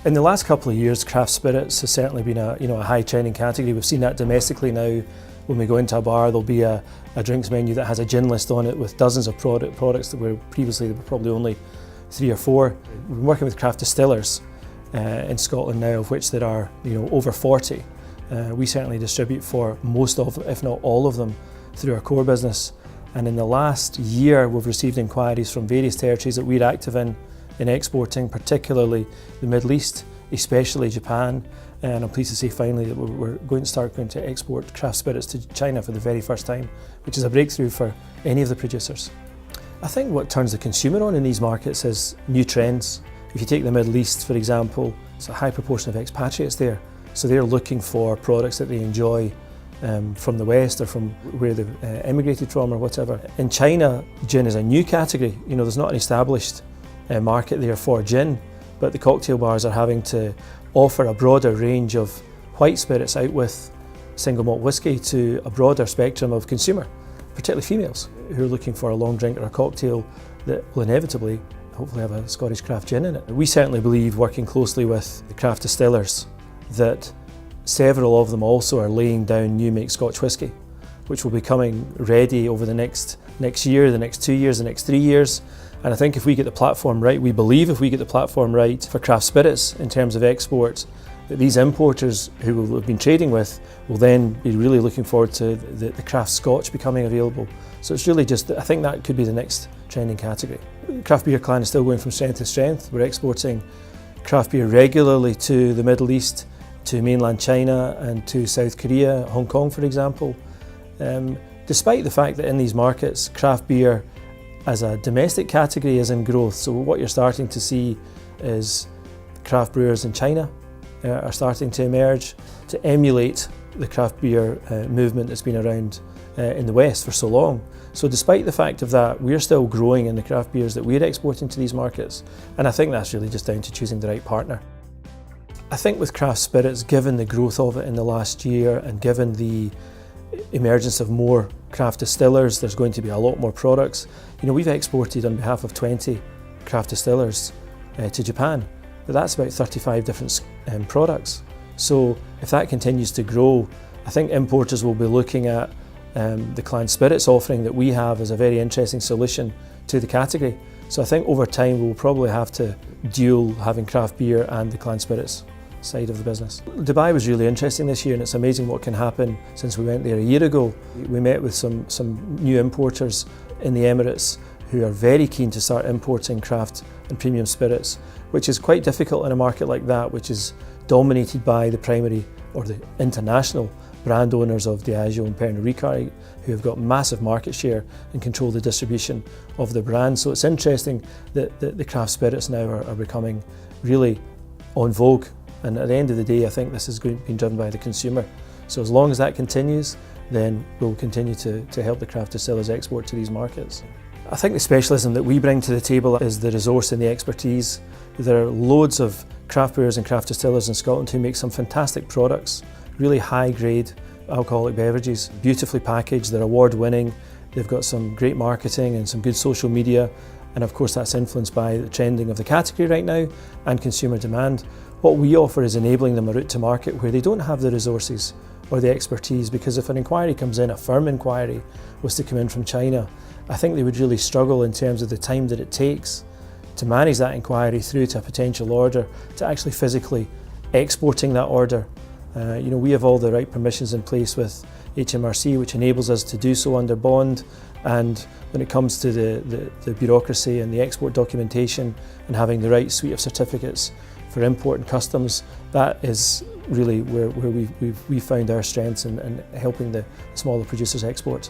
In the last couple of years, craft spirits has certainly been a high trending category. We've seen that domestically now. When we go into a bar, there'll be a drinks menu that has a gin list on it with dozens of products that were previously probably only 3 or 4. We're working with craft distillers in Scotland now, of which there are over 40. We certainly distribute for most of them, if not all of them, through our core business. And in the last year, we've received inquiries from various territories that we're active in exporting, particularly the Middle East, especially Japan. And I'm pleased to say finally that we're going to export craft spirits to China for the very first time, which is a breakthrough for any of the producers. I think what turns the consumer on in these markets is new trends. If you take the Middle East, for example, it's a high proportion of expatriates there. So they're looking for products that they enjoy from the West or from where they've emigrated from or whatever. In China, gin is a new category. There's not an established market there for gin, but the cocktail bars are having to offer a broader range of white spirits out with single malt whisky to a broader spectrum of consumer, particularly females, who are looking for a long drink or a cocktail that will inevitably, hopefully, have a Scottish craft gin in it. We certainly believe, working closely with the craft distillers, that several of them also are laying down new make Scotch whisky, which will be coming ready over the next year, the next 2 years, the next 3 years. And I think if we get the platform right, we believe if we get the platform right for craft spirits in terms of export, that these importers who we've been trading with will then be really looking forward to the craft Scotch becoming available. So it's really just, I think that could be the next trending category. Craft beer clan is still going from strength to strength. We're exporting craft beer regularly to the Middle East, to mainland China and to South Korea, Hong Kong for example. Despite the fact that in these markets, craft beer as a domestic category is in growth. So what you're starting to see is craft brewers in China are starting to emerge to emulate the craft beer movement that's been around in the West for so long. So despite the fact of that, we're still growing in the craft beers that we're exporting to these markets. And I think that's really just down to choosing the right partner. I think with craft spirits, given the growth of it in the last year and given the emergence of more craft distillers, there's going to be a lot more products. We've exported on behalf of 20 craft distillers to Japan, but that's about 35 different products. So if that continues to grow, I think importers will be looking at the clan spirits offering that we have as a very interesting solution to the category. So I think over time we'll probably have to dual having craft beer and the clan spirits side of the business. Dubai was really interesting this year, and it's amazing what can happen since we went there a year ago. We met with some new importers in the Emirates who are very keen to start importing craft and premium spirits, which is quite difficult in a market like that, which is dominated by the primary or the international brand owners of Diageo and Pernod Ricard, who have got massive market share and control the distribution of the brand. So it's interesting that the craft spirits now are becoming really on vogue. And at the end of the day, I think this is being driven by the consumer. So as long as that continues, then we'll continue to help the craft distillers export to these markets. I think the specialism that we bring to the table is the resource and the expertise. There are loads of craft brewers and craft distillers in Scotland who make some fantastic products, really high grade alcoholic beverages, beautifully packaged, they're award winning, they've got some great marketing and some good social media, and of course that's influenced by the trending of the category right now and consumer demand. What we offer is enabling them a route to market where they don't have the resources or the expertise, because if an inquiry comes in, a firm inquiry was to come in from China, I think they would really struggle in terms of the time that it takes to manage that inquiry through to a potential order, to actually physically exporting that order. We have all the right permissions in place with HMRC, which enables us to do so under bond, and when it comes to the bureaucracy and the export documentation and having the right suite of certificates for import and customs, that is really where we found our strengths in helping the smaller producers export.